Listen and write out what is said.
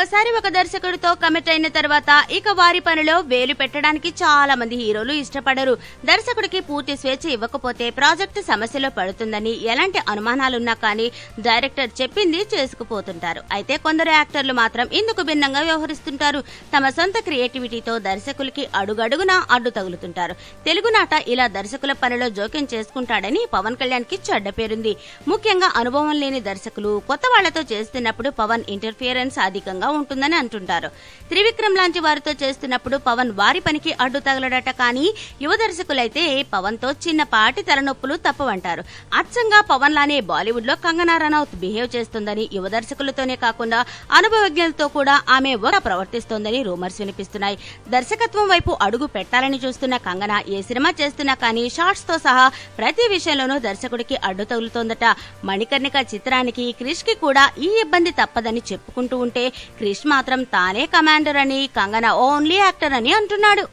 ఒకసారి ఒక దర్శకుడితో కమిట్ అయిన తర్వాత ఇక వారి పనిలో వేలు పెట్టడానికి చాలా మంది హీరోలు ఇష్టపడరు. దర్శకుడికి పూర్తి స్వేచ్ఛ ఇవ్వకపోతే ప్రాజెక్టు సమస్యలో పడుతుందని ఎలాంటి అనుమానాలున్నా కానీ డైరెక్టర్ చెప్పింది చేసుకుపోతుంటారు. అయితే కొందరు యాక్టర్లు మాత్రం ఇందుకు భిన్నంగా వ్యవహరిస్తుంటారు. తమ సొంత క్రియేటివిటీతో దర్శకులకి అడుగడుగునా అడ్డు తగులుతుంటారు. తెలుగునాట ఇలా దర్శకుల పనిలో జోక్యం చేసుకుంటాడని పవన్ కళ్యాణ్ కి చెడ్డ పేరుంది. ముఖ్యంగా అనుభవం లేని దర్శకులు కొత్త వాళ్లతో చేస్తున్నప్పుడు పవన్ ఇంటర్ఫియరెన్స్ అధికంగా ఉంటుందని అంటుంటారు. త్రివిక్రమ్ లాంటి వారితో చేస్తున్నప్పుడు పవన్ వారి పనికి అడ్డు తగలడట. కానీ యువ దర్శకులైతే పవన్ తో చిన్నపాటి తలనొప్పులు తప్పవంటారు. అచ్చంగా పవన్ లానే బాలీవుడ్ లో కంగనా రనౌత్ బిహేవ్ చేస్తుందని, యువ దర్శకులతోనే కాకుండా అనుభవజ్ఞులతో కూడా ఆమె ఒక ప్రవర్తిస్తోందని రూమర్స్ వినిపిస్తున్నాయి. దర్శకత్వం వైపు అడుగు పెట్టాలని చూస్తున్న కంగనా ఏ సినిమా చేస్తున్నా కానీ షార్ట్స్ తో సహా ప్రతి విషయంలోనూ దర్శకుడికి అడ్డు తగులుతోందట. మణికర్ణిక చిత్రానికి క్రిష్ కి కూడా ఈ ఇబ్బంది తప్పదని చెప్పుకుంటూ ఉంటే క్రిష్ మాత్రం తానే కమాండర్ అని, కంగనా ఓన్లీ యాక్టర్ అని అంటున్నాడు.